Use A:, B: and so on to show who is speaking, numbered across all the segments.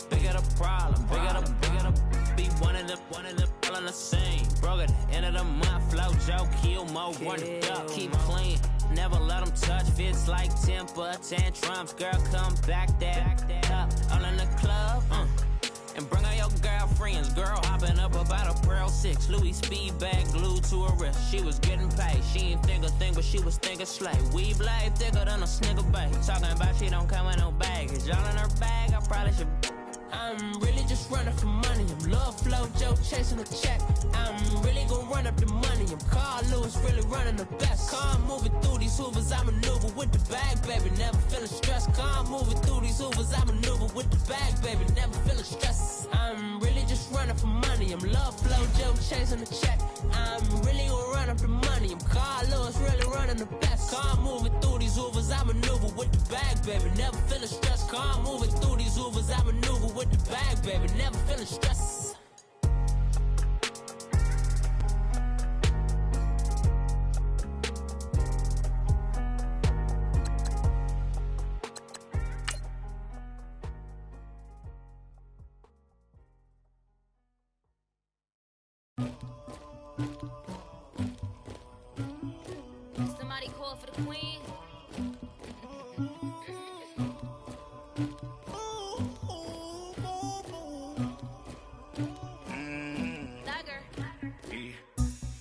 A: Bigger the problem, bigger the be one of the all in the same. Broke at the end of the month, flow, Joe, kill, mo, run the duck, keep clean. Never let them touch, fits like temper tantrums. Girl, come back that up, all in the club, and bring out your girlfriends. Girl hopping up about a Pearl 6. Louis speed bag glued to her wrist. She was getting paid. She ain't think a thing, but she was thinking slay. We blade thicker than a snigger bag. Talking about she don't come with no baggage. All in her bag, I probably should. I'm really just running for money. I'm love flow, Joe chasing a check. I'm really gonna run up the money. I'm Carl Lewis, really running the best. Car moving through these hoovers, I maneuver with the bag, baby. Never feeling stressed. Car moving through these hoovers, I maneuver with the bag, baby. Never feeling stressed. I'm really just running for money. I'm love flow, Joe chasing a check. I'm really gonna run up the money. I'm Carl Lewis, really running the best. Car moving through these hoovers, I maneuver with the bag, baby. Never feeling stressed. Car moving through these hoovers, I maneuver with the bag, baby. Never feeling stressed.
B: Somebody call for the queen.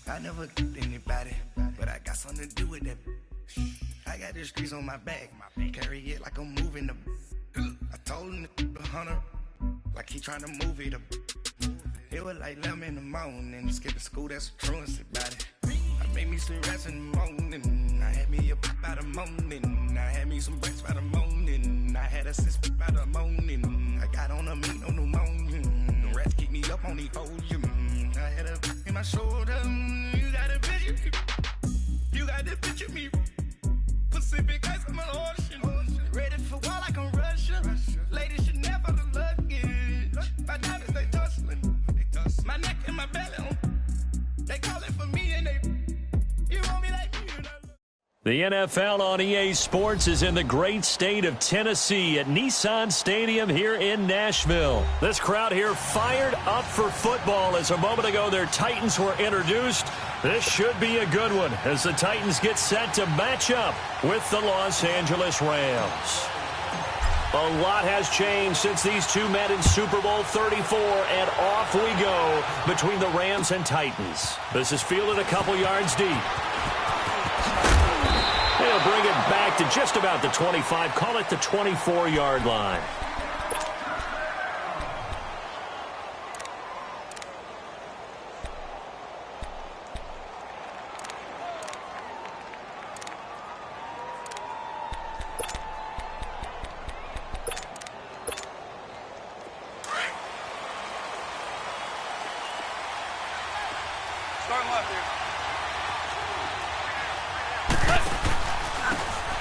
C: I never killed anybody, but I got something to do with that. I got the streets on my back, carry it like I'm moving the. I told him the hunter, like he trying to move it up. It was like 11 in the morning, skipping school, that's a truancy about it. I made me some rats in the morning, I had me a pop by the morning, I had me some breaks by the morning, I had a sis by the morning, I got on a meat on pneumonia, the rats keep me up on the podium, I had a in my shoulder, you got a picture me, you got this picture me, Pacific ice on my ocean, ready for war like I'm Russian, ladies should never the luggage, my diamonds they tussling, my neck and my belly on, they calling for me and they, you want me like you know.
D: The NFL on EA Sports is in the great state of Tennessee at Nissan Stadium here in Nashville. This crowd here fired up for football as a moment ago their Titans were introduced. This should be a good one as the Titans get set to match up with the Los Angeles Rams. A lot has changed since these two met in Super Bowl 34, and off we go between the Rams and Titans. This is fielded a couple yards deep. They'll bring it back to just about the 25, call it the 24-yard line.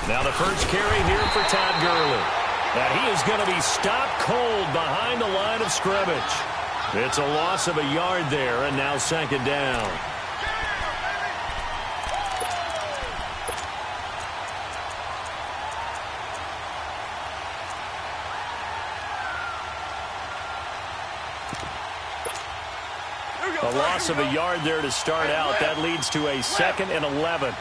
D: Now the first carry here for Todd Gurley. And he is going to be stopped cold behind the line of scrimmage. It's a loss of a yard there, and now second down. A loss of a yard there to start out. That leads to a 2nd and 11.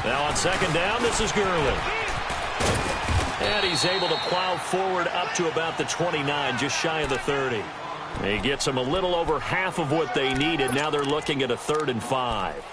D: Now on second down, this is Gurley. And he's able to plow forward up to about the 29, just shy of the 30. He gets them a little over half of what they needed. Now they're looking at a 3rd and 5.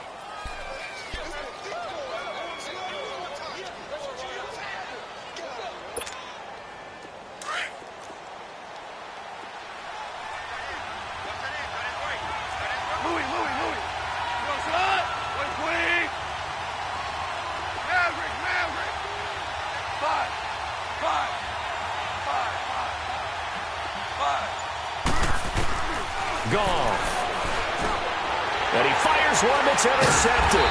D: And he fires one that's intercepted.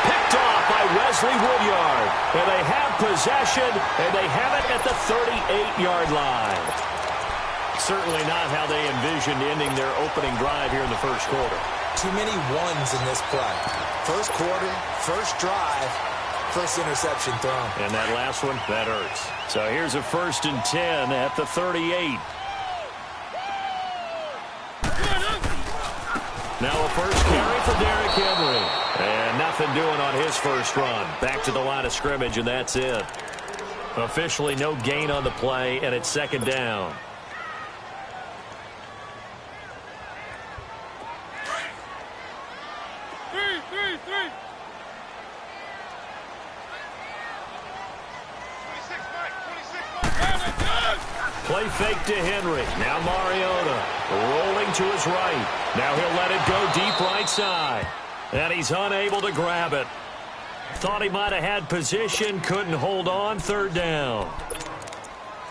D: Picked off by Wesley Woodyard. And they have possession, and they have it at the 38-yard line. Certainly not how they envisioned ending their opening drive here in the first quarter.
E: Too many ones in this play. First quarter, first drive, first interception thrown.
D: And that last one, that hurts. So here's a 1st and 10 at the 38. Now a first carry for Derrick Henry. And nothing doing on his first run. Back to the line of scrimmage, and that's it. Officially no gain on the play, and it's 2nd down. Play fake to Henry. Now Mariota rolling to his right. Now he'll let it go deep right side. And he's unable to grab it. Thought he might have had position, couldn't hold on, 3rd down.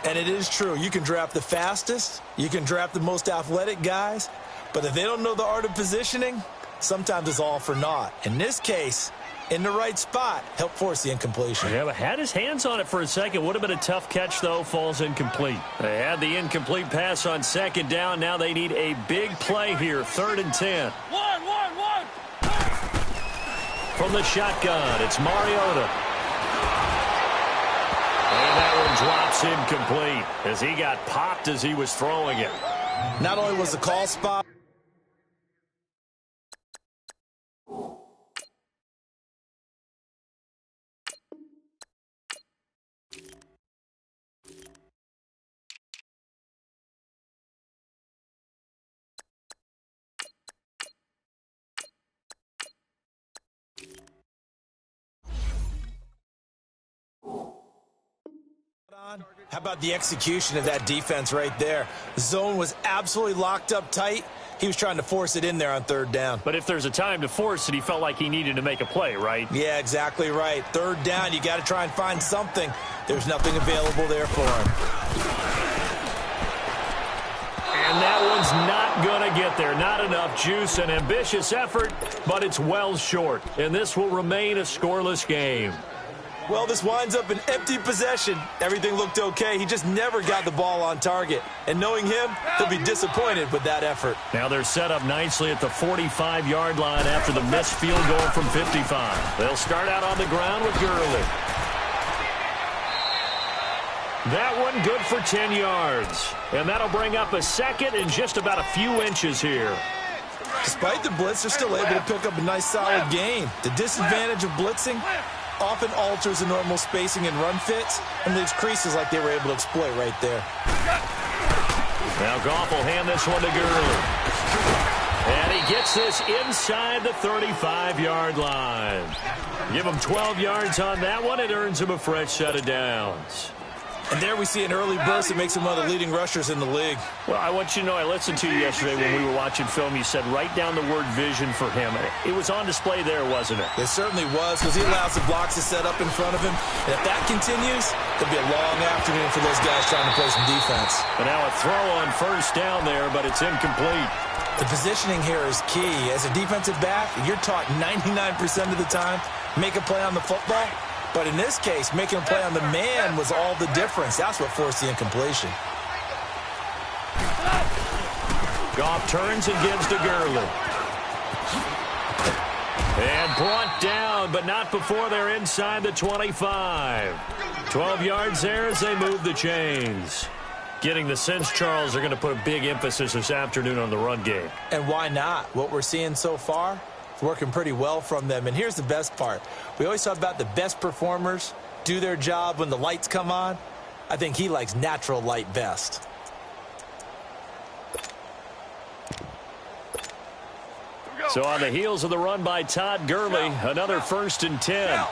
E: And it is true. You can draft the fastest. You can draft the most athletic guys. But if they don't know the art of positioning, sometimes it's all for naught. In this case, in the right spot, helped force the incompletion.
D: Yeah, but had his hands on it for a second. Would have been a tough catch, though. Falls incomplete. They had the incomplete pass on 2nd down. Now they need a big play here. 3rd and 10. From the shotgun, it's Mariota. And that one drops incomplete as he got popped as he was throwing it.
E: Not only was the call spot. How about the execution of that defense right there? The zone was absolutely locked up tight. He was trying to force it in there on 3rd down.
D: But if there's a time to force it, he felt like he needed to make a play, right?
E: Yeah, exactly right. 3rd down, you got to try and find something. There's nothing available there for him.
D: And that one's not going to get there. Not enough juice. An ambitious effort, but it's well short. And this will remain a scoreless game.
E: Well, this winds up an empty possession. Everything looked okay. He just never got the ball on target. And knowing him, he'll be disappointed with that effort.
D: Now they're set up nicely at the 45-yard line after the missed field goal from 55. They'll start out on the ground with Gurley. That one good for 10 yards. And that'll bring up a 2nd and just about a few inches here.
E: Despite the blitz, they're still able to pick up a nice solid gain. The disadvantage of blitzing often alters the normal spacing and run fits and leaves creases like they were able to exploit right there.
D: Now Goff will hand this one to Gurley. And he gets this inside the 35-yard line. Give him 12 yards on that one. It earns him a fresh set of downs.
E: And there we see an early burst that makes him one of the leading rushers in the league.
D: Well, I want you to know, I listened to you yesterday when we were watching film. You said write down the word vision for him. It was on display there, wasn't it?
E: It certainly was, because he allows the blocks to set up in front of him. And if that continues, it'll be a long afternoon for those guys trying to play some defense.
D: And now a throw on 1st down there, but it's incomplete.
E: The positioning here is key. As a defensive back, you're taught 99% of the time, make a play on the football. But in this case, making a play on the man was all the difference. That's what forced the incompletion.
D: Goff turns and gives to Gurley. And brought down, but not before they're inside the 25. 12 yards there as they move the chains. Getting the sense, Charles, are going to put a big emphasis this afternoon on the run game.
E: And why not? What we're seeing so far, it's working pretty well from them. And here's the best part. We always talk about the best performers do their job when the lights come on. I think he likes natural light best.
D: So on the heels of the run by Todd Gurley, another 1st and 10.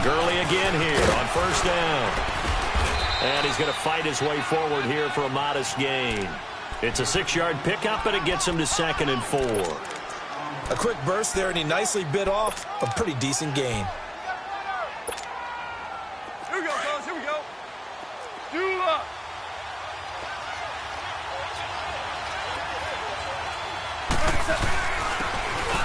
D: Gurley again here on 1st down. And he's going to fight his way forward here for a modest gain. It's a 6-yard pickup, and it gets him to 2nd and 4.
E: A quick burst there, and he nicely bit off a pretty decent gain.
F: Here we go, fellas. Here we go. Do up.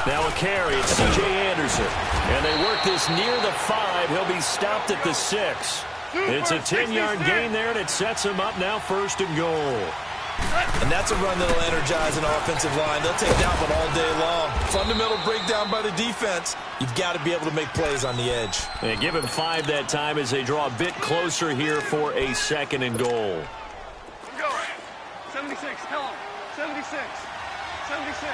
D: Now a carry. It's C.J. Anderson. And they work this near the 5. He'll be stopped at the 6. It's a 10-yard gain there, and it sets him up now 1st and goal.
E: And that's a run that'll energize an offensive line. They'll take that one all day long. Fundamental breakdown by the defense. You've got to be able to make plays on the edge.
D: And give him 5 that time as they draw a bit closer here for a 2nd and goal.
F: Go. 76, tell him. 76. 76.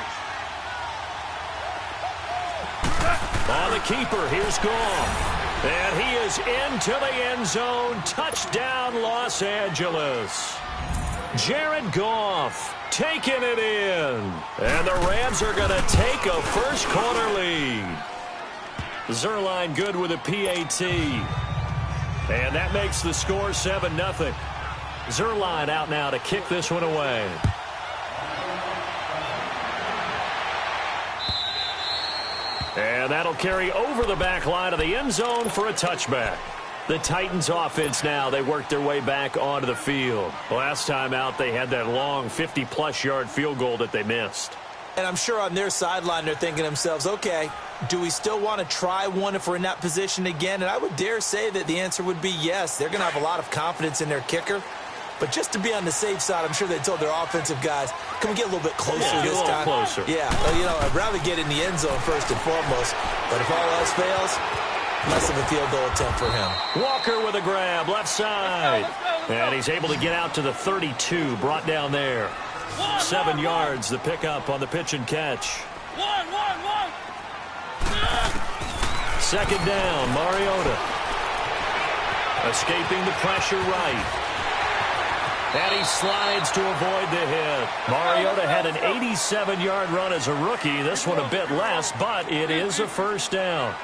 D: On the keeper, here's Goff. And he is into the end zone. Touchdown, Los Angeles. Jared Goff taking it in. And the Rams are going to take a first quarter lead. Zerline good with a PAT. And that makes the score 7-0. Zerline out now to kick this one away. And that'll carry over the back line of the end zone for a touchback. The Titans offense now, they worked their way back onto the field. Last time out, they had that long 50-plus yard field goal that they missed.
E: And I'm sure on their sideline, they're thinking to themselves, okay, do we still want to try one if we're in that position again? And I would dare say that the answer would be yes. They're going to have a lot of confidence in their kicker. But just to be on the safe side, I'm sure they told their offensive guys, can we get a little bit closer this time?
D: Closer.
E: Yeah, well, you know, I'd rather get in the end zone first and foremost. But if all else fails, less of a field goal attempt for him.
D: Walker with a grab, left side. And he's able to get out to the 32, brought down there. 7 yards, the pickup on the pitch and catch. 2nd down, Mariota. Escaping the pressure right. And he slides to avoid the hit. Mariota had an 87-yard run as a rookie. This one a bit less, but it is a first down.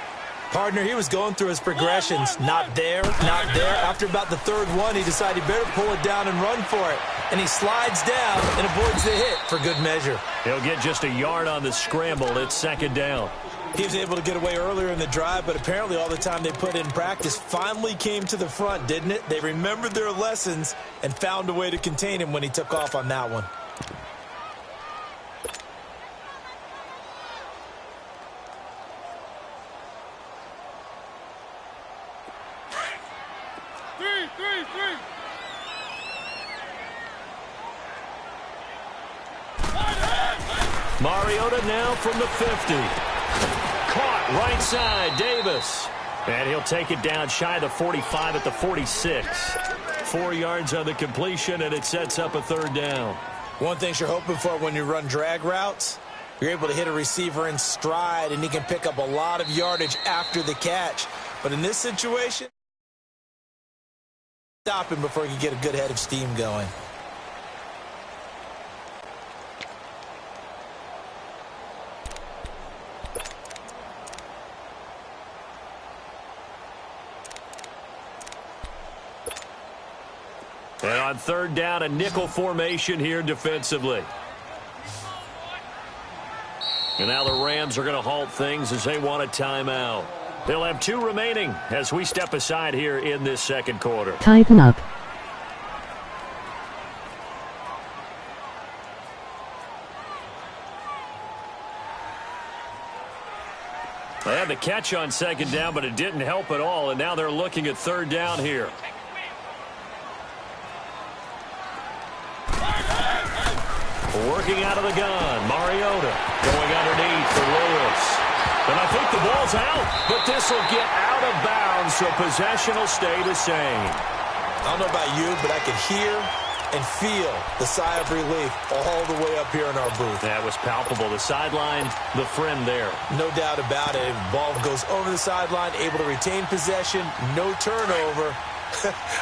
E: Partner, he was going through his progressions. Not there, not there. After about the 3rd one, he decided he better pull it down and run for it. And he slides down and avoids the hit for good measure.
D: He'll get just a yard on the scramble. It's 2nd down.
E: He was able to get away earlier in the drive, but apparently all the time they put in practice finally came to the front, didn't it? They remembered their lessons and found a way to contain him when he took off on that one.
F: Three.
D: Mariota now from the 50. Caught right side, Davis. And he'll take it down shy of the 45 at the 46. 4 yards on the completion, and it sets up a 3rd down.
E: One thing you're hoping for when you run drag routes, you're able to hit a receiver in stride, and he can pick up a lot of yardage after the catch. But in this situation, stop him before he can get a good head of steam going.
D: And on 3rd down, a nickel formation here defensively. And now the Rams are going to halt things as they want a timeout. They'll have 2 remaining as we step aside here in this 2nd quarter.
G: Tighten up.
D: They had the catch on 2nd down, but it didn't help at all, and now they're looking at 3rd down here. Working out of the gun, Mariota going underneath for Lewis. And I think the ball's out, but this will get out of bounds, so possession will stay the same.
E: I don't know about you, but I could hear and feel the sigh of relief all the way up here in our booth.
D: That was palpable. The sideline, the friend there.
E: No doubt about it. Ball goes over the sideline, able to retain possession, no turnover.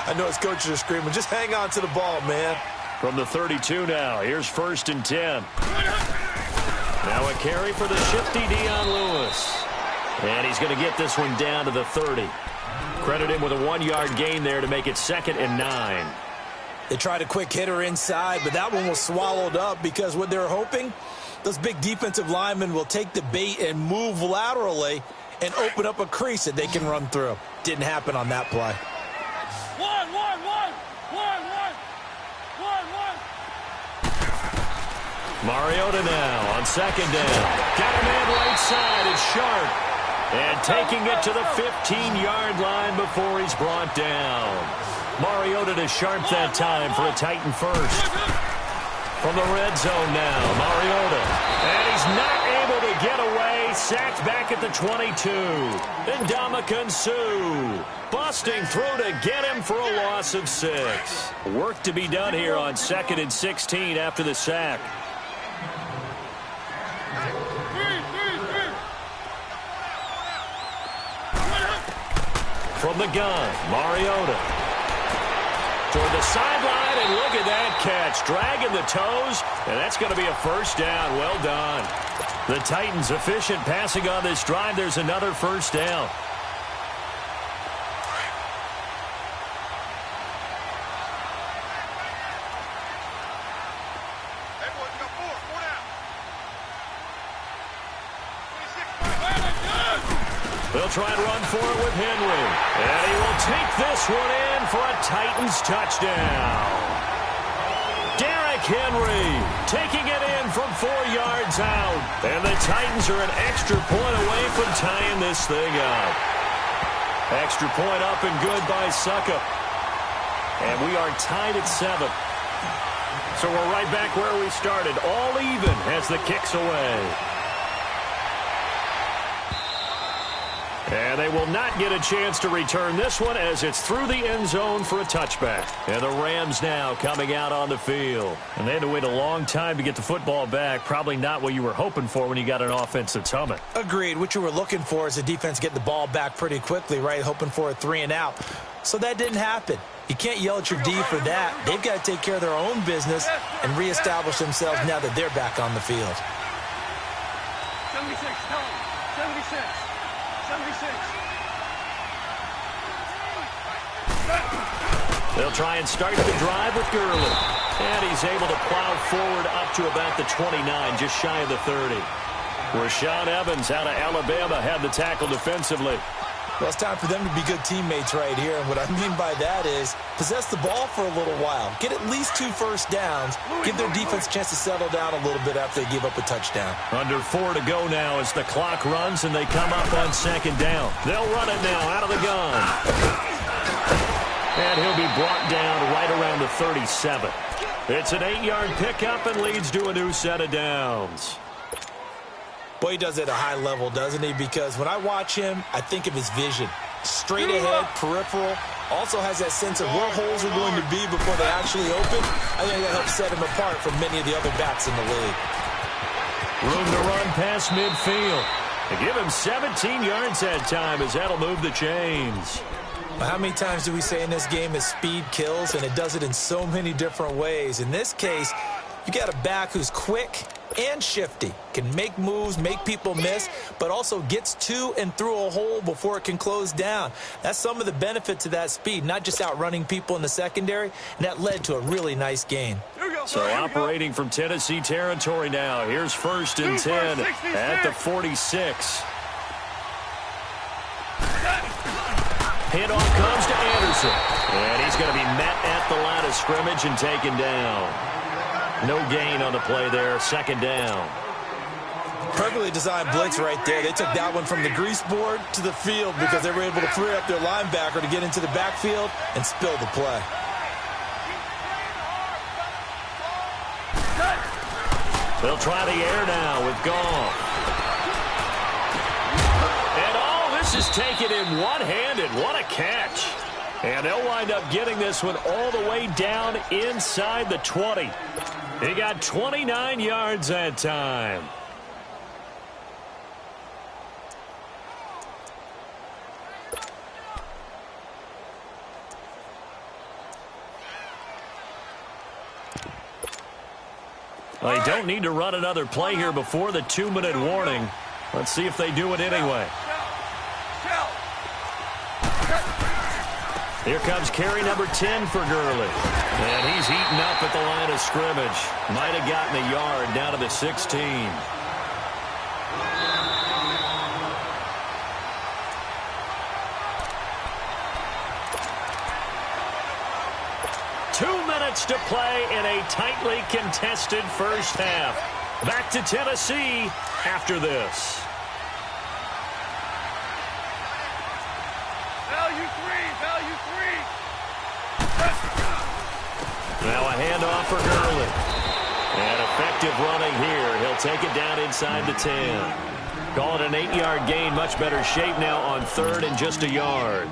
E: I know his coaches are screaming, just hang on to the ball, man.
D: From the 32 now, here's 1st and 10. Now a carry for the shifty Dion Lewis. And he's going to get this one down to the 30. Credit him with a 1-yard gain there to make it 2nd and 9.
E: They tried a quick hitter inside, but that one was swallowed up because what they're hoping, those big defensive linemen will take the bait and move laterally and open up a crease that they can run through. Didn't happen on that play.
F: One.
D: Mariota now on 2nd down. Got a man right side. It's Sharp. And taking it to the 15-yard line before he's brought down. Mariota to Sharp that time for a Titan first. From the red zone now, Mariota. And he's not able to get away. Sacked back at the 22. Ndamukong Suh busting through to get him for a loss of 6. Work to be done here on 2nd and 16 after the sack. From the gun, Mariota. Toward the sideline, and look at that catch. Dragging the toes, and that's going to be a first down. Well done. The Titans efficient passing on this drive. There's another first down. They'll try and run for it with Henry. And he will take this one in for a Titans touchdown. Derrick Henry taking it in from 4 yards out. And the Titans are an extra point away from tying this thing up. Extra point up and good by Suckup. And we are tied at 7. So we're right back where we started. All even as the kick's away. And they will not get a chance to return this one as it's through the end zone for a touchback. And the Rams now coming out on the field. And they had to wait a long time to get the football back. Probably not what you were hoping for when you got an offense that's humming.
E: Agreed. What you were looking for is the defense getting the ball back pretty quickly, right? Hoping for a 3 and out. So that didn't happen. You can't yell at your D for that. They've got to take care of their own business and reestablish themselves now that they're back on the field.
F: 76, tell him. 76. 76.
D: They'll try and start the drive with Gurley. And he's able to plow forward up to about the 29, just shy of the 30. Rashaan Evans out of Alabama had the tackle defensively.
E: Well, it's time for them to be good teammates right here. And what I mean by that is possess the ball for a little while. Get at least 2 first downs. Give their defense a chance to settle down a little bit after they give up a touchdown.
D: Under 4 to go now as the clock runs and they come up on 2nd down. They'll run it now out of the gun. And he'll be brought down right around the 37. It's an 8-yard pickup and leads to a new set of downs.
E: Boy, he does it at a high level, doesn't he? Because when I watch him, I think of his vision. Straight ahead, peripheral. Also has that sense of where holes are going to be before they actually open. I think that helps set him apart from many of the other backs in the league.
D: Room to run past midfield. They give him 17 yards that time as that'll move the chains.
E: How many times do we say in this game that speed kills, and it does it in so many different ways? In this case, you got a back who's quick and shifty, can make moves, make people miss, but also gets to and through a hole before it can close down. That's some of the benefits of that speed, not just outrunning people in the secondary, and that led to a really nice gain.
D: So operating from Tennessee territory now. Here's 1st and 10 at the 46. Handoff comes to Anderson. And he's going to be met at the line of scrimmage and taken down. No gain on the play there. 2nd down.
E: Perfectly designed blitz right there. They took that one from the grease board to the field because they were able to free up their linebacker to get into the backfield and spill the play.
D: They'll try the air now with Goff. And this is taken in one-handed. What a catch. And they'll wind up getting this one all the way down inside the 20. He got 29 yards that time. Well, they don't need to run another play here before the 2-minute warning. Let's see if they do it anyway. Here comes carry number 10 for Gurley. And he's eaten up at the line of scrimmage. Might have gotten a yard down to the 16. To play in a tightly contested first half. Back to Tennessee after this.
F: Value three.
D: Now a handoff for Gurley. And effective running here. He'll take it down inside the 10. Call it an 8-yard gain. Much better shape now on 3rd and just a yard.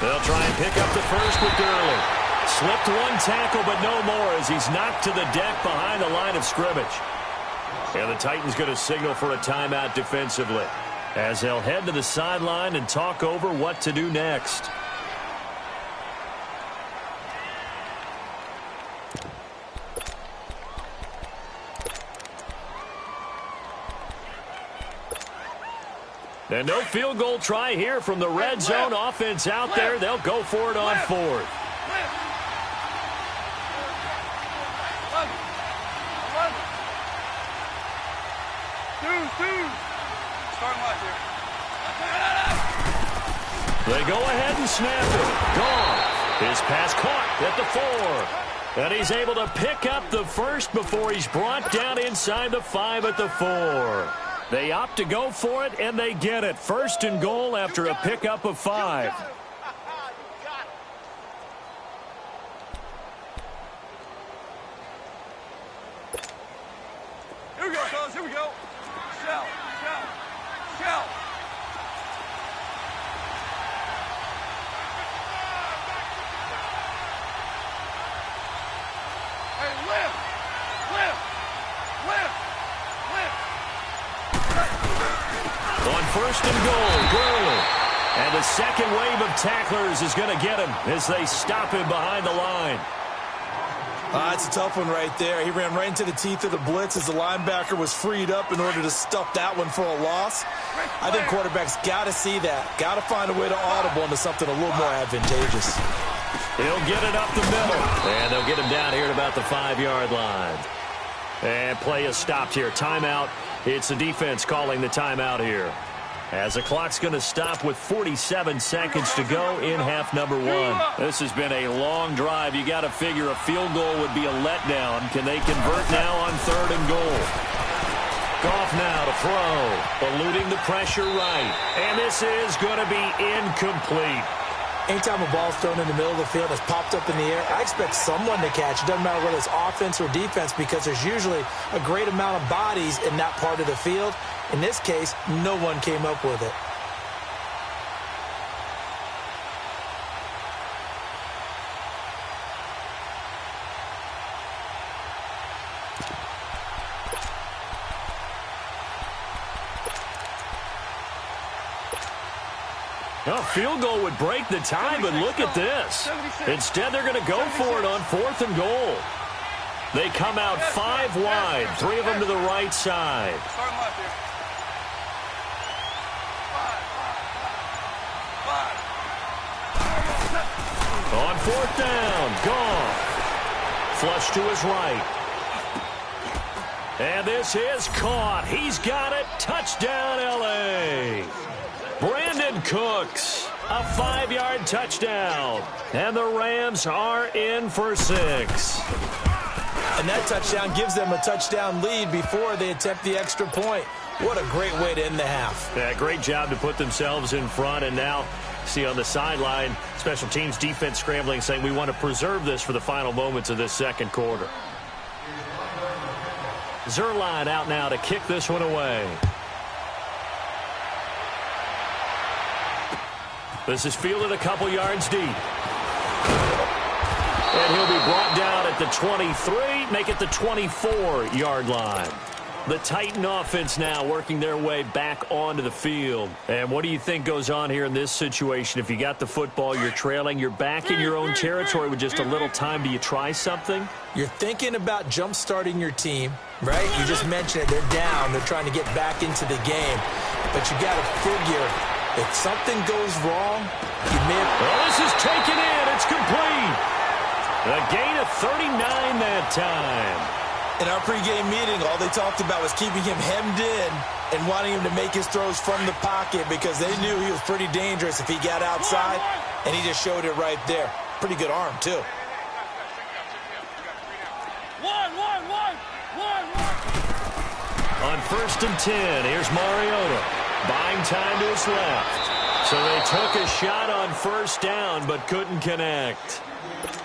D: They'll try and pick up the first with Gurley. Slipped one tackle, but no more as he's knocked to the deck behind the line of scrimmage. And the Titans going to signal for a timeout defensively as they'll head to the sideline and talk over what to do next. And no field goal try here from the red zone offense out there. They'll go for it on 4th. They go ahead and snap it. Gone. His pass caught at the 4. And he's able to pick up the first before he's brought down inside the 5 at the 4. They opt to go for it, and they get it. 1st and goal after a pickup of 5.
F: Here we go, fellas. Here we go. Shout, shout, shout. Hey, lift, lift, lift, lift.
D: On 1st and goal, Gurley. And the second wave of tacklers is going to get him as they stop him behind the line.
E: It's a tough one right there. He ran right into the teeth of the blitz as the linebacker was freed up in order to stuff that one for a loss. I think quarterbacks got to see that. Got to find a way to audible into something a little more advantageous.
D: He'll get it up the middle. And they'll get him down here at about the 5-yard line. And play is stopped here. Timeout. It's the defense calling the timeout here. As the clock's going to stop with 47 seconds to go in half number 1. This has been a long drive. You got to figure a field goal would be a letdown. Can they convert now on 3rd and goal? Goff now to throw. Eluding the pressure right. And this is going to be incomplete.
E: Anytime a ball's thrown in the middle of the field that's popped up in the air, I expect someone to catch. It doesn't matter whether it's offense or defense because there's usually a great amount of bodies in that part of the field. In this case, no one came up with it.
D: A field goal would break the tie, but look at this. Instead, they're going to go for it on 4th and goal. They come out 5 wide, 3 of them to the right side. On 4th down, Goff. Flush to his right. And this is caught. He's got it. Touchdown, L.A. Brandon Cooks, a 5-yard touchdown. And the Rams are in for 6.
E: And that touchdown gives them a touchdown lead before they attempt the extra point. What a great way to end the half.
D: Yeah, great job to put themselves in front. And now, see on the sideline, special teams defense scrambling, saying we want to preserve this for the final moments of this second quarter. Zerline out now to kick this one away. This is fielded a couple yards deep. And he'll be brought down at the 23, make it the 24-yard line. The Titan offense now working their way back onto the field. And what do you think goes on here in this situation? If you got the football, you're trailing, you're back in your own territory with just a little time. Do you try something?
E: You're thinking about jump-starting your team, right? You just mentioned it. They're down. They're trying to get back into the game. But you got to figure, if something goes wrong, you may have...
D: Well, this is taken in. It's complete. A gain of 39 that time.
E: In our pregame meeting, all they talked about was keeping him hemmed in and wanting him to make his throws from the pocket because they knew he was pretty dangerous if he got outside, and he just showed it right there. Pretty good arm, too.
D: On 1st and 10, here's Mariota. Buying time to his left. So they took a shot on 1st down, but couldn't connect.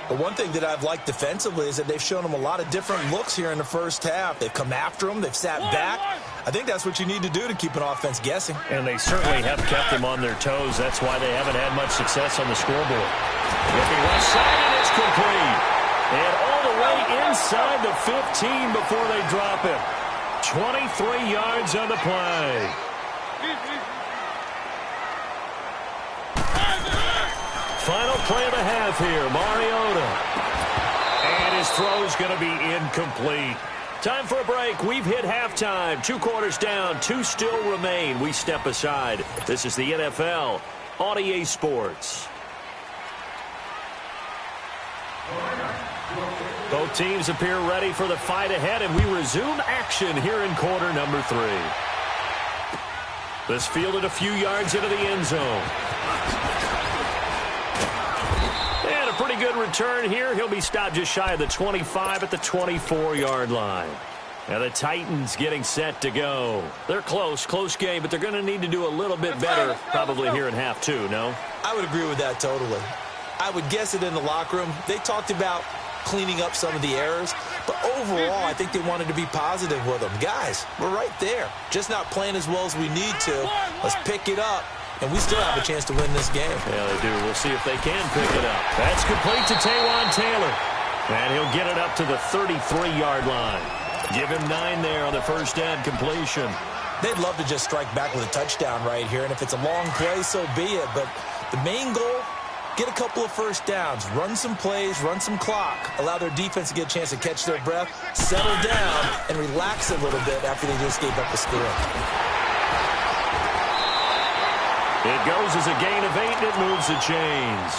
E: But one thing that I've liked defensively is that they've shown him a lot of different looks here in the first half. They've come after him. They've sat back. I think that's what you need to do to keep an offense guessing.
D: And they certainly have kept them on their toes. That's why they haven't had much success on the scoreboard. Looking left side, and it's complete. And all the way inside the 15 before they drop it. 23 yards on the play. Final play of the half here, Mariota. And his throw's going to be incomplete. Time for a break. We've hit halftime. 2 quarters down, 2 still remain. We step aside. This is the NFL on EA Sports. Both teams appear ready for the fight ahead, and we resume action here in quarter number 3. This fielded a few yards into the end zone. And a pretty good return here. He'll be stopped just shy of the 25 at the 24-yard line. Now the Titans getting set to go. They're close game, but they're going to need to do a little bit better probably here in half 2, no?
E: I would agree with that totally. I would guess it in the locker room. They talked about cleaning up some of the errors, but overall, I think they wanted to be positive with them. Guys, we're right there. Just not playing as well as we need to. Let's pick it up, and we still have a chance to win this game.
D: Yeah, they do. We'll see if they can pick it up. That's complete to Taywan Taylor, and he'll get it up to the 33-yard line. Give him 9 there on the first down completion.
E: They'd love to just strike back with a touchdown right here, and if it's a long play, so be it. But the main goal, get a couple of first downs, run some plays, run some clock, allow their defense to get a chance to catch their breath, settle down, and relax a little bit after they just gave up the score.
D: It goes as a gain of 8, and it moves the chains.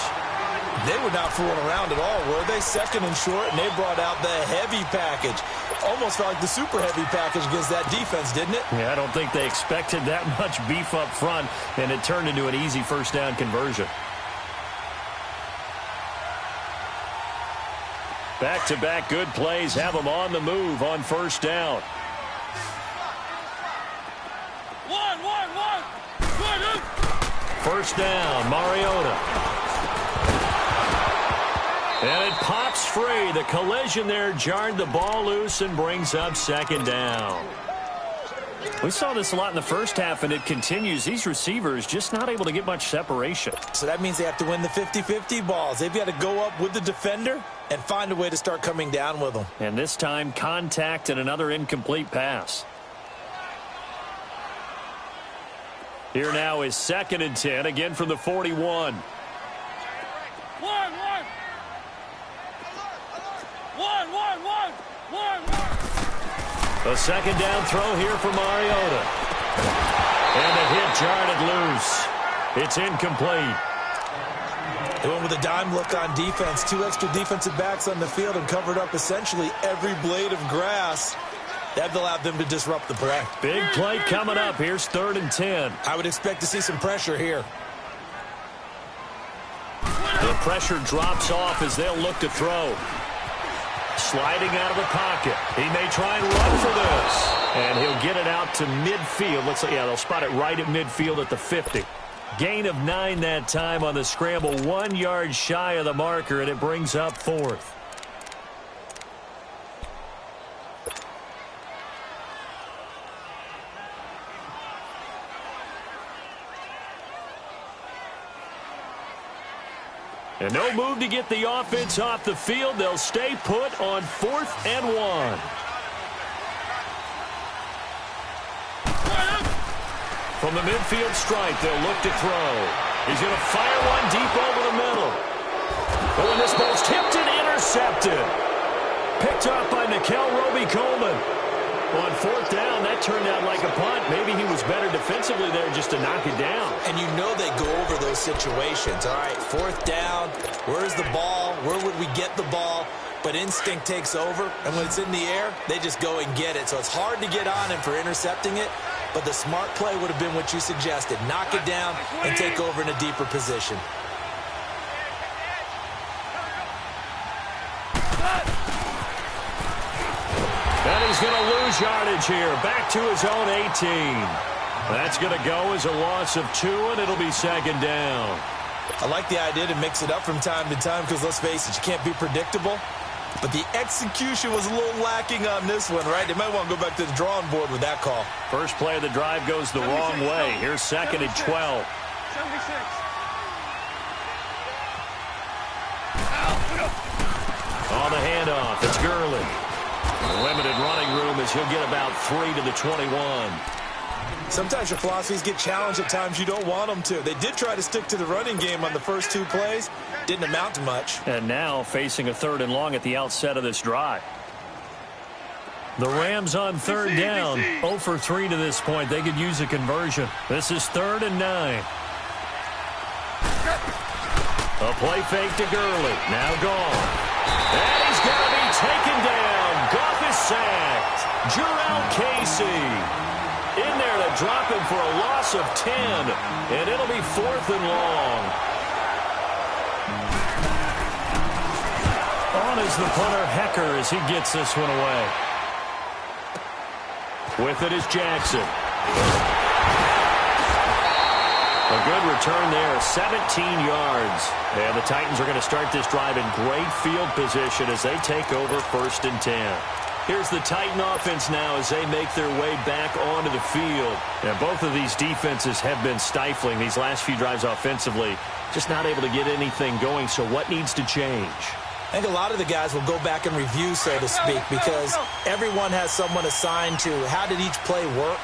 E: They were not fooling around at all, were they? 2nd and short, and they brought out the heavy package. Almost felt like the super heavy package against that defense, didn't it?
D: Yeah, I don't think they expected that much beef up front, and it turned into an easy first down conversion. Back-to-back good plays have them on the move on first down. First down, Mariota. And it pops free. The collision there jarred the ball loose and brings up 2nd down. We saw this a lot in the first half, and it continues. These receivers just not able to get much separation.
E: So that means they have to win the 50-50 balls. They've got to go up with the defender and find a way to start coming down with them.
D: And this time, contact and another incomplete pass. Here now is 2nd and 10, again from the 41. A 2nd down throw here for Mariota. And the hit jarred it loose. It's incomplete.
E: They went with a dime look on defense. 2 extra defensive backs on the field and covered up essentially every blade of grass. That allowed them to disrupt the play.
D: Big play coming up. Here's 3rd and 10.
E: I would expect to see some pressure here.
D: The pressure drops off as they'll look to throw. Sliding out of the pocket. He may try and run for this. And he'll get it out to midfield. Let's see. Yeah, they'll spot it right at midfield at the 50. Gain of 9 that time on the scramble. 1 yard shy of the marker, and it brings up 4th. And no move to get the offense off the field. They'll stay put on 4th and 1. From the midfield stripe, they'll look to throw. He's going to fire one deep over the middle. Oh, and this ball's tipped and intercepted. Picked up by Nikel Roby-Coleman. On 4th down, that turned out like a punt. Maybe he was better defensively there just to knock it down.
E: And you know they go over those situations. All right, 4th down. Where's the ball? Where would we get the ball? but instinct takes over, and when it's in the air, they just go and get it. So it's hard to get on him for intercepting it, but the smart play would have been what you suggested. Knock it down and take over in a deeper position.
D: And he's going to lose yardage here. Back to his own 18. That's going to go as a loss of 2, and it'll be second down.
E: I like the idea to mix it up from time to time because, let's face it, you can't be predictable. But the execution was a little lacking on this one, right? They might want to go back to the drawing board with that call.
D: First play of the drive goes the wrong way. Here's second and 12.
F: 76.
D: On the handoff, it's Gurley. Limited running room as he'll get about 3 to the 21.
E: Sometimes your philosophies get challenged at times you don't want them to. They did try to stick to the running game on the first 2 plays. Didn't amount to much.
D: And now facing a 3rd and long at the outset of this drive. The Rams on 3rd down. 0 for 3 to this point. They could use a conversion. This is 3rd and 9. A play fake to Gurley. Now gone. And he's going to be taken down. Goff is sacked. Jurrell Casey in there to drop him for a loss of 10. And it'll be 4th and long. On is the punter, Hecker, as he gets this one away. With it is Jackson. A good return there, 17 yards. And the Titans are going to start this drive in great field position as they take over 1st and 10. Here's the Titan offense now as they make their way back onto the field. And both of these defenses have been stifling these last few drives offensively. Just not able to get anything going, so what needs to change?
E: I think a lot of the guys will go back and review, so to speak, because everyone has someone assigned to how did each play work.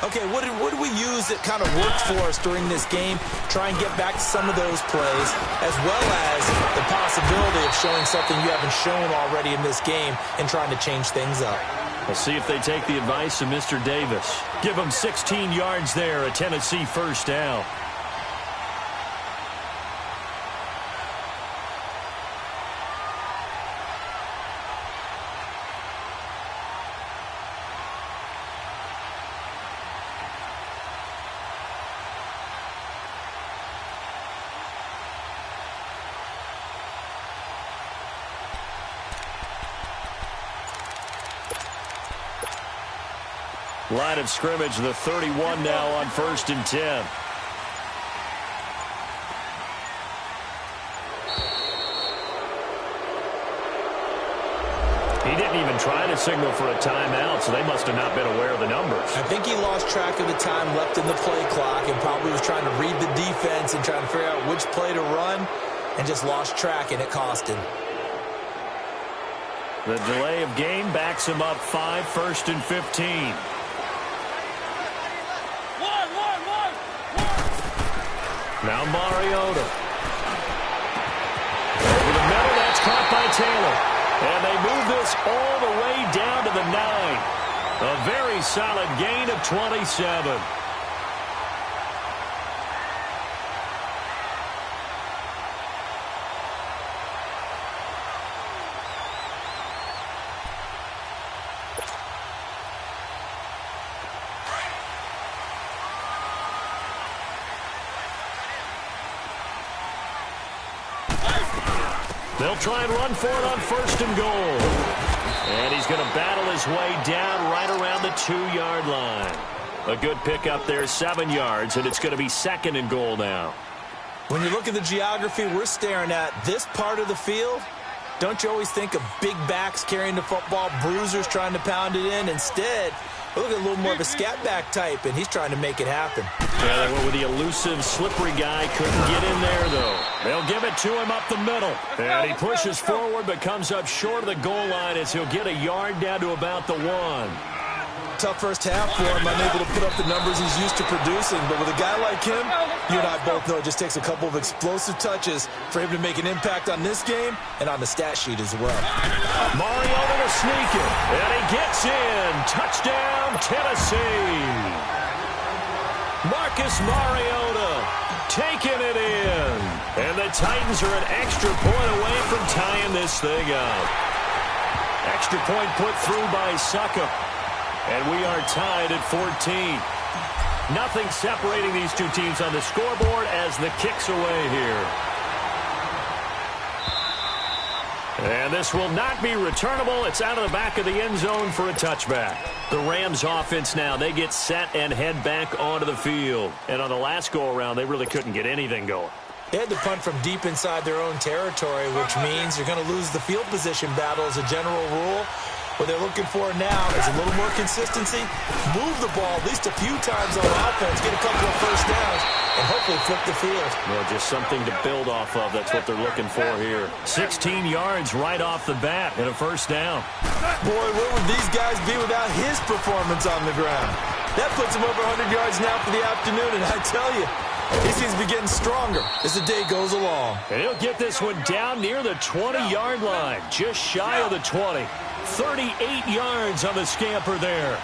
E: Okay, what did we use that kind of worked for us during this game? Try and get back to some of those plays, as well as the possibility of showing something you haven't shown already in this game and trying to change things up.
D: We'll see if they take the advice of Mr. Davis. Give him 16 yards there, a Tennessee 1st down. Line of scrimmage, the 31 now on 1st and 10. He didn't even try to signal for a timeout, so they must have not been aware of the numbers.
E: I think he lost track of the time left in the play clock and probably was trying to read the defense and trying to figure out which play to run and just lost track, and it cost him.
D: The delay of game backs him up 5, 1st and 15. Now Mariota. Over the middle, that's caught by Taylor. And they move this all the way down to the 9. A very solid gain of 27. They'll try and run for it on 1st and goal. And he's going to battle his way down right around the 2-yard line. A good pickup there, 7 yards, and it's going to be 2nd and goal now.
E: When you look at the geography we're staring at, this part of the field, don't you always think of big backs carrying the football, bruisers trying to pound it in? Instead, look at a little more of a scat back type, and he's trying to make it happen.
D: Yeah, they went with the elusive, slippery guy. Couldn't get in there, though. They'll give it to him up the middle. And he pushes forward, but comes up short of the goal line as he'll get a yard down to about the 1.
E: Tough first half for him, unable to put up the numbers he's used to producing. But with a guy like him, you and I both know it just takes a couple of explosive touches for him to make an impact on this game and on the stat sheet as well.
D: Mariota to sneak it, and he gets in. Touchdown, Tennessee. Marcus Mariota Taking it in. And the Titans are an extra point away from tying this thing up. Extra point put through by Suckup. And we are tied at 14. Nothing separating these two teams on the scoreboard as the kick's away here. And this will not be returnable. It's out of the back of the end zone for a touchback. The Rams offense now, they get set and head back onto the field. And on the last go-around, they really couldn't get anything going.
E: They had to punt from deep inside their own territory, which means you're going to lose the field position battle as a general rule. What they're looking for now is a little more consistency, move the ball at least a few times on offense, get a couple of first downs, and hopefully flip the field.
D: Well, just something to build off of. That's what they're looking for here. 16 yards right off the bat and a first down.
E: Boy, where would these guys be without his performance on the ground? That puts him over 100 yards now for the afternoon, and I tell you, he seems to be getting stronger as the day goes along.
D: And he'll get this one down near the 20-yard line, just shy of the 20. 38 yards on the scamper there.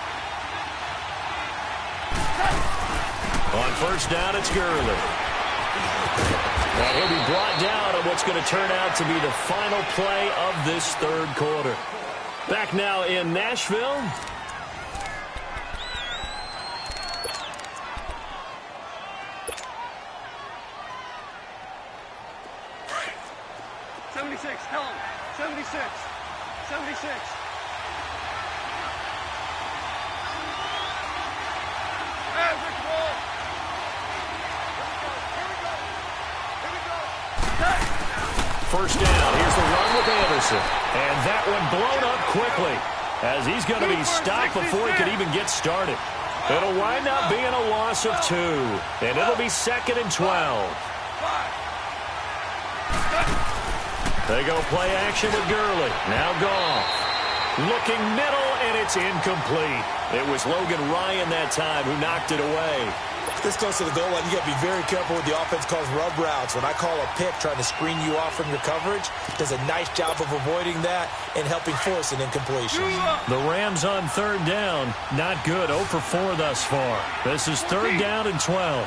D: On first down, it's Gurley. And he'll be brought down on what's going to turn out to be the final play of this third quarter. Back now in Nashville.
F: Helen, 76. 76. Hey, Rick Roll. Here we go.
D: First down. Here's the run with Anderson. And that one blown up quickly as he's going to be stopped before he could even get started. It'll wind up being a loss of 2. And it'll be 2nd and 12. They go play action with Gurley. Now Goff. Looking middle, and it's incomplete. It was Logan Ryan that time who knocked it away.
E: This close to the goal line, you got to be very careful with the offense calls rub routes. When I call a pick trying to screen you off from your coverage, does a nice job of avoiding that and helping force an incompletion.
D: The Rams on third down. Not good. 0 for 4 thus far. This is 3rd down and 12.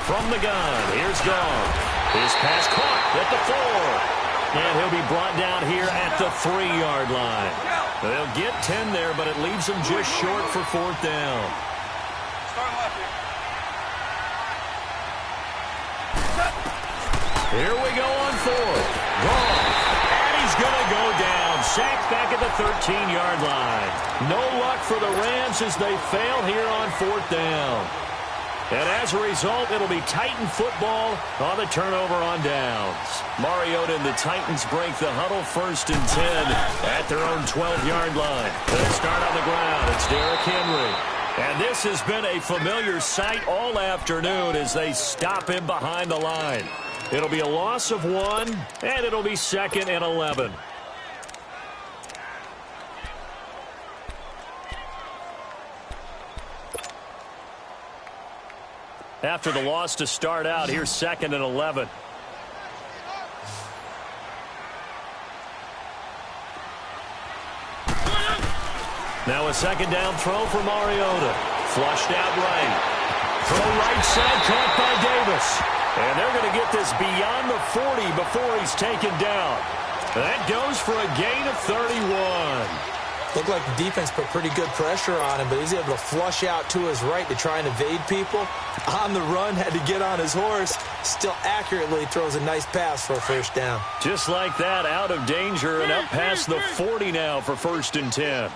D: From the gun, here's Goff. His pass caught at the 4. And he'll be brought down here at the 3-yard line. They'll get 10 there, but it leaves them just short for 4th down. Here we go on 4th. Goff. And he's going to go down. Sacked back at the 13-yard line. No luck for the Rams as they fail here on 4th down. And as a result, it'll be Titan football on the turnover on downs. Mariota and the Titans break the huddle 1st and 10 at their own 12-yard line. They'll start on the ground. It's Derrick Henry. And this has been a familiar sight all afternoon as they stop him behind the line. It'll be a loss of 1, and it'll be 2nd and 11. After the loss to start out, here's 2nd and 11. Now a 2nd down throw for Mariota. Flushed out right. Throw right side, caught by Davis. And they're going to get this beyond the 40 before he's taken down. That goes for a gain of 31.
E: Looked like the defense put pretty good pressure on him, but he's able to flush out to his right to try and evade people. On the run, had to get on his horse. Still accurately throws a nice pass for a 1st down.
D: Just like that, out of danger and up past the 40 now for 1st and 10.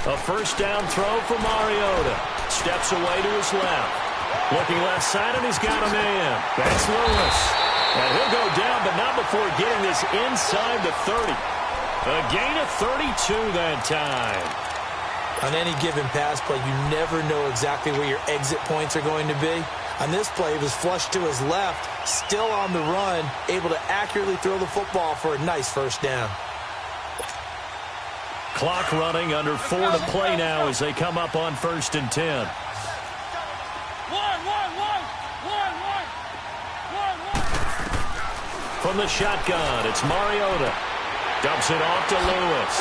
D: A 1st down throw for Mariota. Steps away to his left. Looking left side, and he's got a man. That's Lewis. And he'll go down, but not before getting this inside the 30. A gain of 32 that time.
E: On any given pass play, you never know exactly where your exit points are going to be. On this play, he was flushed to his left, still on the run, able to accurately throw the football for a nice 1st down.
D: Clock running, under 4 to play now as they come up on 1st and 10. From the shotgun, it's Mariota. Dumps it off to Lewis.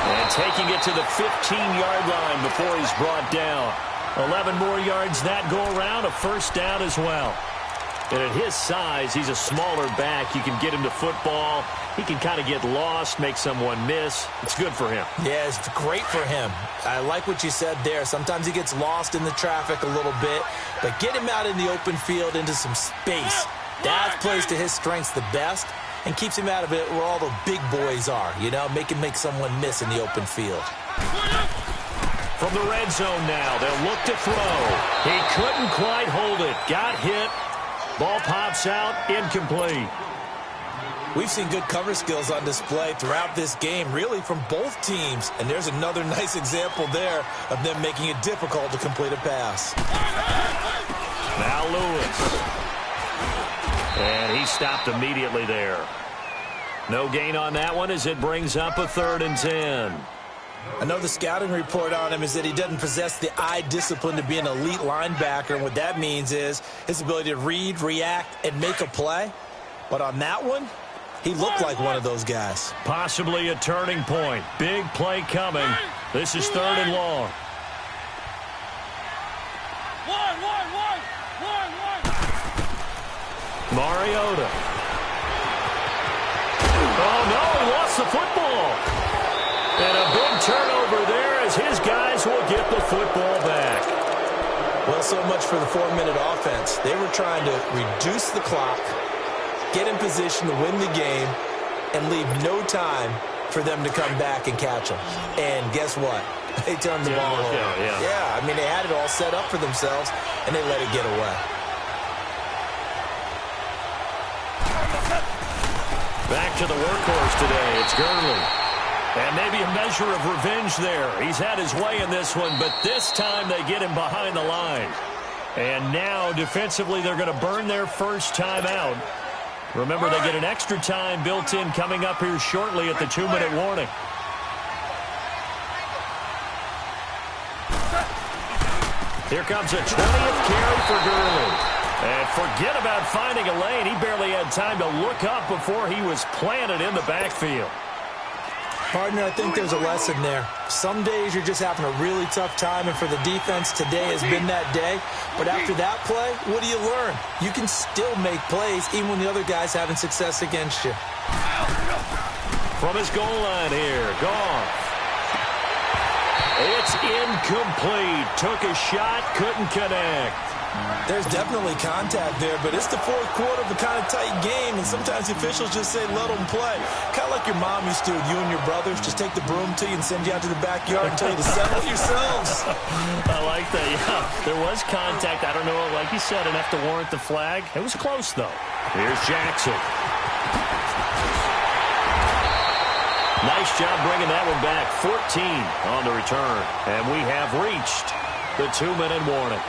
D: And taking it to the 15-yard line before he's brought down. 11 more yards that go around, a first down as well. And at his size, he's a smaller back. You can get him to football. He can kind of get lost, make someone miss. It's good for him. Yeah, it's great for him. I like what you said there. Sometimes he gets lost in the traffic a little bit, but get him out in the open field into some space. That plays to his strengths the best and keeps him out of it where all the big boys are, you know, make someone miss in the open field. From the red zone now, they'll look to throw. He couldn't quite hold it. Got hit. Ball pops out, incomplete. We've seen good cover skills on display throughout this game, really from both teams. And there's another nice example there of them making it difficult to complete a pass. Now Lewis. And he stopped immediately there. No gain on that one as it brings up a 3rd and 10. I know the scouting report on him is that he doesn't possess the eye discipline to be an elite linebacker. And what that means is his ability to read, react, and make a play. But on that one, he looked like one of those guys. Possibly a turning point. Big play coming. This is 3rd and long. Mariota. Oh, no, he lost the football. And a big turnover there as his guys will get the football back. Well, so much for the 4-minute offense. They were trying to reduce the clock, get in position to win the game, and leave no time for them to come back and catch them. And guess what? They turned the ball over. Yeah, I mean, they had it all set up for themselves, and they let it get away. Back to the workhorse today. It's Gurley. And maybe a measure of revenge there. He's had his way in this one, but this time they get him behind the line. And now, defensively, they're going to burn their first time out. Remember, they get an extra time built in coming up here shortly at the 2-minute warning. Here comes a 20th carry for Gurley. And forget about finding a lane. He barely had time to look up before he was planted in the backfield. Partner, I think there's a lesson there. Some days you're just having a really tough time, and for the defense, today has been that day. But after that play, what do you learn? You can still make plays even when the other guy's having success against you. From his goal line here, Goff. It's incomplete. Took a shot, couldn't connect. There's definitely contact there, but it's the 4th quarter of a kind of tight game, and sometimes the officials just say, let them play. Kind of like your mom used to with you and your brothers. Just take the broom to you and send you out to the backyard and tell you to settle yourselves. I like that, yeah. There was contact. I don't know, like you said, enough to warrant the flag. It was close, though. Here's Jackson. Nice job bringing that one back. 14 on the return. And we have reached the 2-minute warning.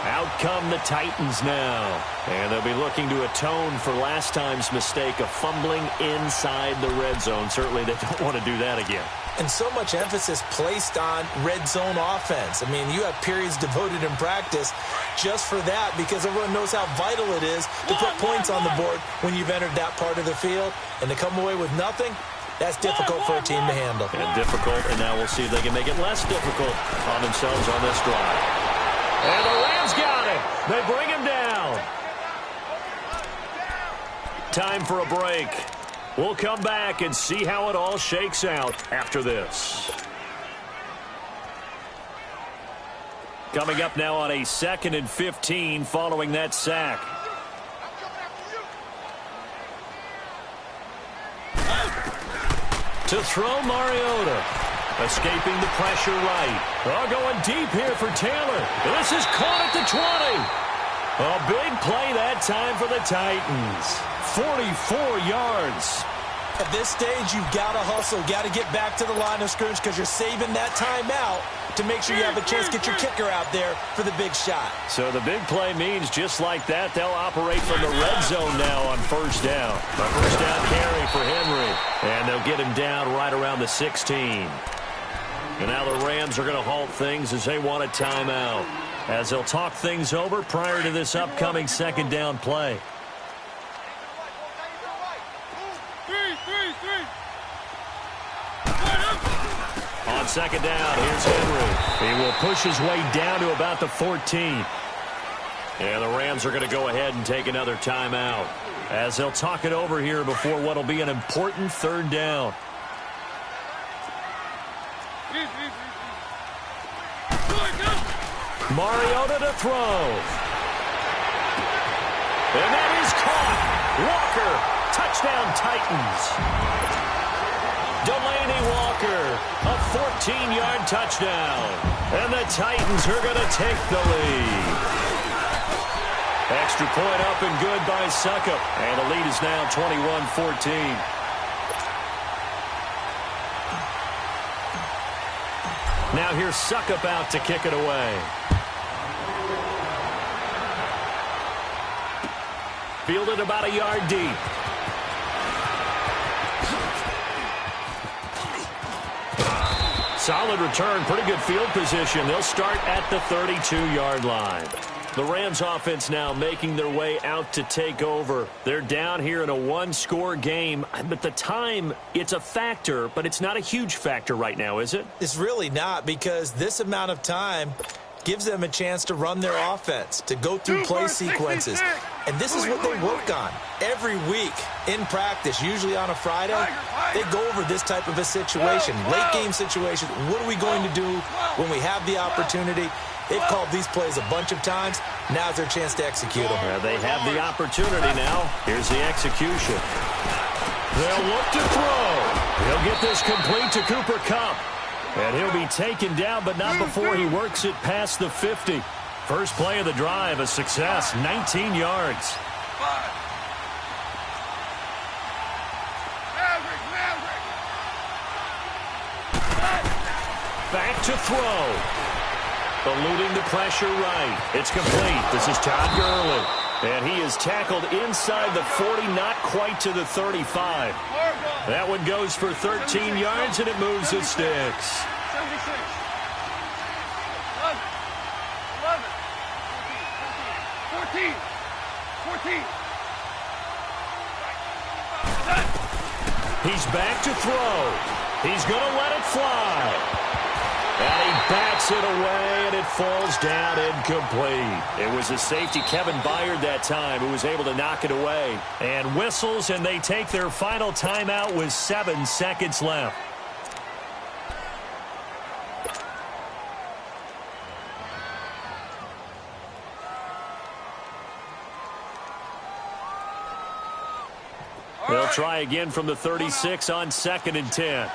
D: Out come the Titans now. And they'll be looking to atone for last time's mistake of fumbling inside the red zone. Certainly they don't want to do that again. And so much emphasis placed on red zone offense. I mean, you have periods devoted in practice just for that because everyone knows how vital it is to put points on the board when you've entered that part of the field. And to come away with nothing, that's difficult for a team to handle. And difficult, and now we'll see if they can make it less difficult on themselves on this drive. And the Rams got him. They bring him down. Time for a break. We'll come back and see how it all shakes out after this. Coming up now on a 2nd and 15 following that sack. To throw Mariota. Escaping the pressure right. Oh, going deep here for Taylor. This is caught at the 20. A big play that time for the Titans. 44 yards. At this stage, you've got to hustle. Got to get back to the line of scrimmage because you're saving that timeout to make sure you have a chance to get your kicker out there for the big shot. So the big play means just like that, they'll operate from the red zone now on first down. A first down carry for Henry. And they'll get him down right around the 16. And now the Rams are going to halt things as they want a timeout, as they'll talk things over prior to this upcoming 2nd down play. On second down, here's Henry. He will push his way down to about the 14. And the Rams are going to go ahead and take another timeout as they'll talk it over here before what will be an important third down. Mariota to throw. And that is caught. Walker, touchdown Titans. Delaney Walker, a 14-yard touchdown. And the Titans are going to take the lead. Extra point up and good by Suckup. And the lead is now 21-14. Now here's Suckup out to kick it away. Fielded about a yard deep. Solid return, pretty good field position. They'll start at the 32-yard line. The Rams offense now making their way out to take over. They're down here in a one-score game, but the time, it's a factor, but it's not a huge factor right now, is it?
E: It's really not, because this amount of time gives them a chance to run their offense, to go through play sequences. And this is what they work on every week in practice, usually on a Friday. They go over this type of a situation, late-game situation. What are we going to do when we have the opportunity? They've called these plays a bunch of times. Now's their chance to execute them.
D: Well, they have the opportunity now. Here's the execution. They'll look to throw. He'll get this complete to Cooper Kupp. And he'll be taken down, but not before he works it past the 50. First play of the drive, a success, 19 yards. Back to throw. Eluding the pressure right. It's complete. This is Todd Gurley. And he is tackled inside the 40, not quite to the 35. That one goes for 13 yards, and it moves the sticks.
F: 76. 11. 14. 14.
D: He's back to throw. He's going to let it fly. And he bats it away, and it falls down incomplete. It was the safety, Kevin Byard, that time, who was able to knock it away. And whistles, and they take their final timeout with 7 seconds left. They'll try again from the 36 on 2nd and 10.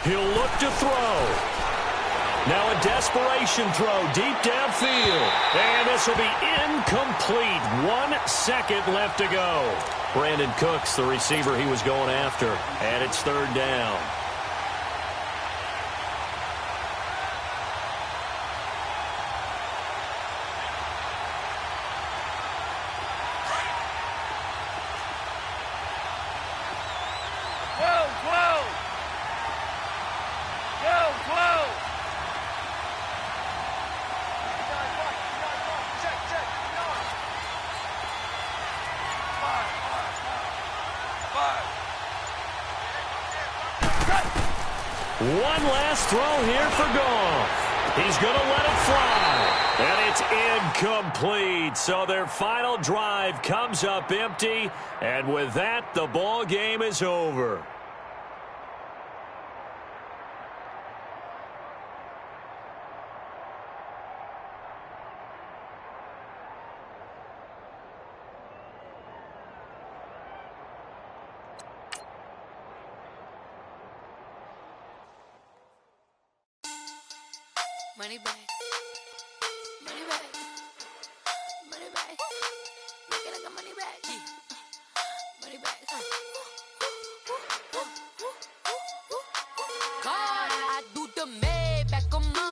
D: He'll look to throw. Now a desperation throw deep downfield. And this will be incomplete. 1 second left to go. Brandon Cooks, the receiver he was going after. And it's 3rd down. One last throw here for Goff. He's going to let it fly. And it's incomplete. So their final drive comes up empty. And with that, the ball game is over.
B: Money back. Money back. Money back. Make it like a money back. Yeah. Money back. God, I do the Maybach on my